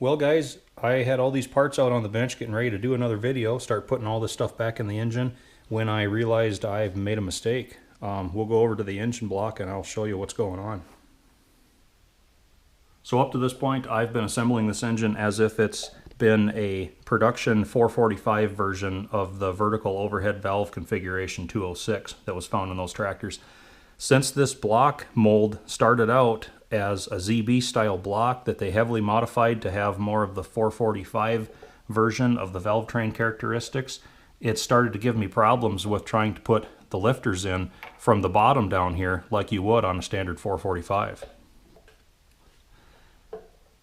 Well guys, I had all these parts out on the bench getting ready to do another video, start putting all this stuff back in the engine, when I realized I've made a mistake. We'll go over to the engine block and I'll show you what's going on. So up to this point, I've been assembling this engine as if it's been a production 445 version of the vertical overhead valve configuration 206 that was found in those tractors. Since this block mold started out as a ZB style block that they heavily modified to have more of the 445 version of the valve train characteristics, it started to give me problems with trying to put the lifters in from the bottom down here like you would on a standard 445.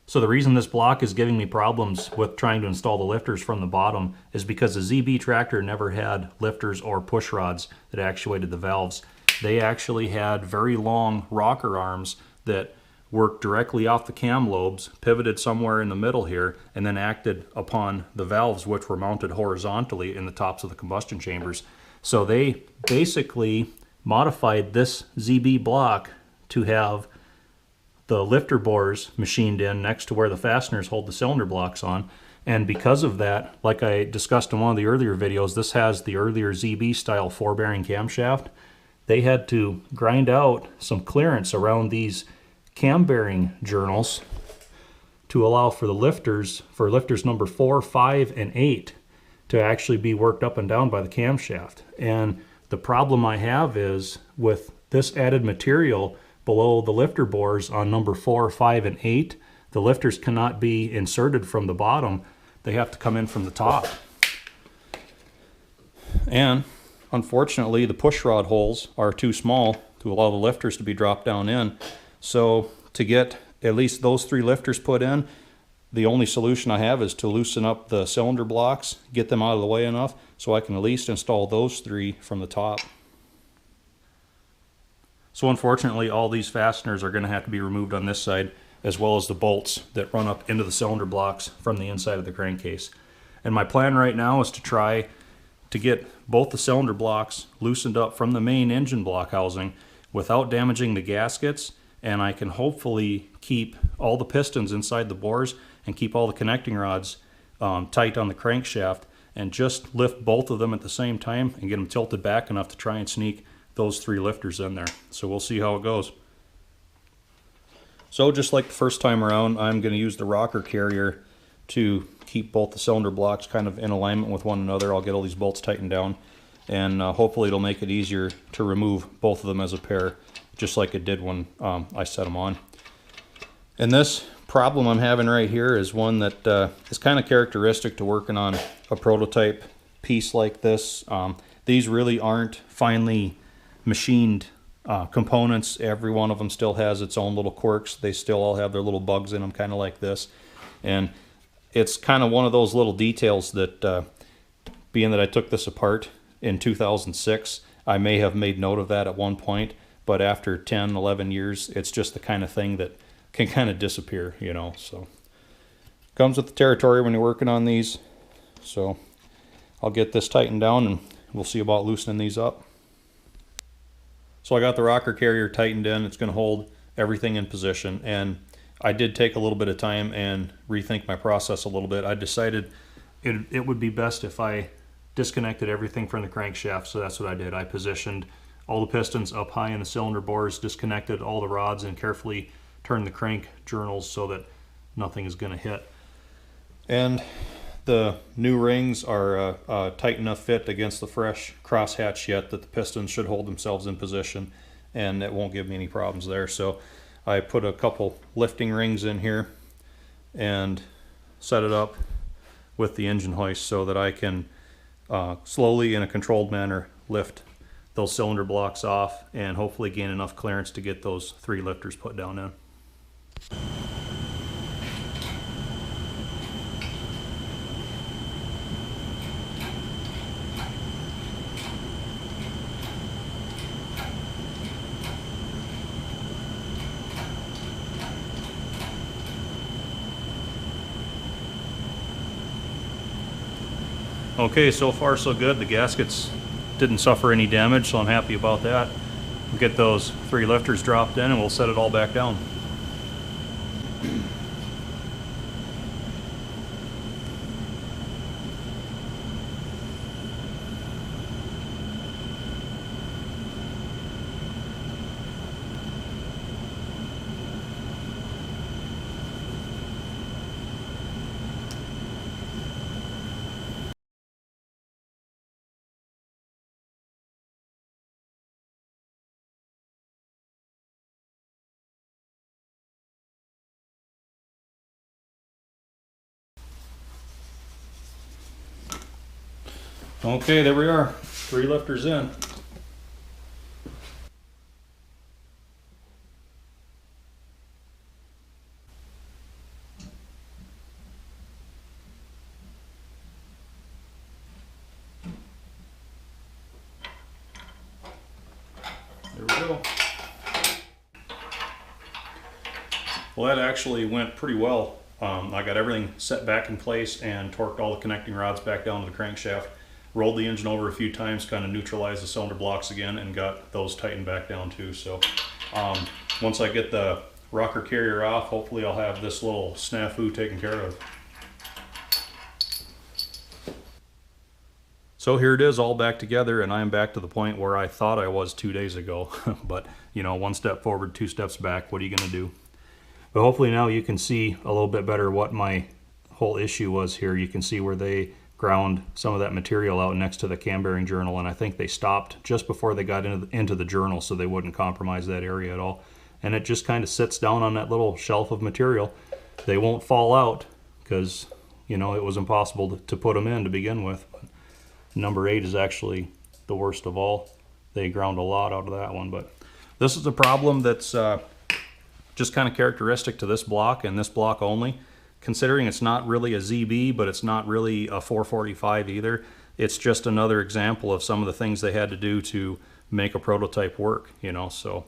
So the reason this block is giving me problems with trying to install the lifters from the bottom is because the ZB tractor never had lifters or push rods that actuated the valves. They actually had very long rocker arms that worked directly off the cam lobes, pivoted somewhere in the middle here, and then acted upon the valves, which were mounted horizontally in the tops of the combustion chambers. So they basically modified this ZB block to have the lifter bores machined in next to where the fasteners hold the cylinder blocks on. And because of that, like I discussed in one of the earlier videos, this has the earlier ZB style 4-bearing camshaft. They had to grind out some clearance around these cam bearing journals to allow for the lifters, for lifters number 4, 5, and 8 to actually be worked up and down by the camshaft. And the problem I have is with this added material below the lifter bores on number 4, 5, and 8, the lifters cannot be inserted from the bottom. They have to come in from the top. And unfortunately, the push rod holes are too small to allow the lifters to be dropped down in. So to get at least those 3 lifters put in, the only solution I have is to loosen up the cylinder blocks, get them out of the way enough so I can at least install those 3 from the top. So unfortunately, all these fasteners are going to have to be removed on this side, as well as the bolts that run up into the cylinder blocks from the inside of the crankcase. And my plan right now is to try to get both the cylinder blocks loosened up from the main engine block housing without damaging the gaskets, and I can hopefully keep all the pistons inside the bores and keep all the connecting rods tight on the crankshaft, and just lift both of them at the same time and get them tilted back enough to try and sneak those 3 lifters in there. So we'll see how it goes. So just like the first time around, I'm going to use the rocker carrier to keep both the cylinder blocks kind of in alignment with one another. I'll get all these bolts tightened down, and hopefully it'll make it easier to remove both of them as a pair, just like it did when I set them on. And this problem I'm having right here is one that is kind of characteristic to working on a prototype piece like this. These really aren't finely machined components. Every one of them still has its own little quirks. They still all have their little bugs in them, kind of like this. And it's kind of one of those little details that, being that I took this apart in 2006, I may have made note of that at one point, but after 10, 11 years, it's just the kind of thing that can kind of disappear, you know. So comes with the territory when you're working on these. So I'll get this tightened down and we'll see about loosening these up. So I got the rocker carrier tightened in. It's going to hold everything in position, and I did take a little bit of time and rethink my process a little bit. I decided it would be best if I disconnected everything from the crankshaft, so that's what I did. I positioned all the pistons up high in the cylinder bores, disconnected all the rods, and carefully turned the crank journals so that nothing is going to hit. And the new rings are a tight enough fit against the fresh crosshatch yet that the pistons should hold themselves in position, and it won't give me any problems there. So I put a couple lifting rings in here and set it up with the engine hoist so that I can slowly, in a controlled manner, lift those cylinder blocks off and hopefully gain enough clearance to get those 3 lifters put down in. Okay, so far so good. The gaskets didn't suffer any damage, so I'm happy about that. We'll get those 3 lifters dropped in and we'll set it all back down. Okay, there we are. 3 lifters in. There we go. Well, that actually went pretty well. I got everything set back in place and torqued all the connecting rods back down to the crankshaft. Rolled the engine over a few times, kind of neutralized the cylinder blocks again, and got those tightened back down too. So once I get the rocker carrier off, hopefully I'll have this little snafu taken care of. So here it is, all back together, and I'm back to the point where I thought I was 2 days ago. But, you know, 1 step forward, 2 steps back. What are you going to do? But hopefully now you can see a little bit better what my whole issue was here. You can see where they ground some of that material out next to the cam bearing journal, and I think they stopped just before they got into the journal so they wouldn't compromise that area at all. And it just kind of sits down on that little shelf of material. They won't fall out because, you know, it was impossible to put them in to begin with. But number 8 is actually the worst of all. They ground a lot out of that one, but this is a problem that's just kind of characteristic to this block and this block only. Considering it's not really a ZB, but it's not really a 445 either. It's just another example of some of the things they had to do to make a prototype work, you know. So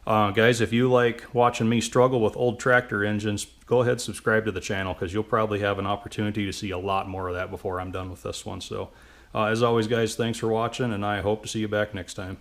guys, if you like watching me struggle with old tractor engines, go ahead and subscribe to the channel, because you'll probably have an opportunity to see a lot more of that before I'm done with this one. So as always, guys, thanks for watching, and I hope to see you back next time.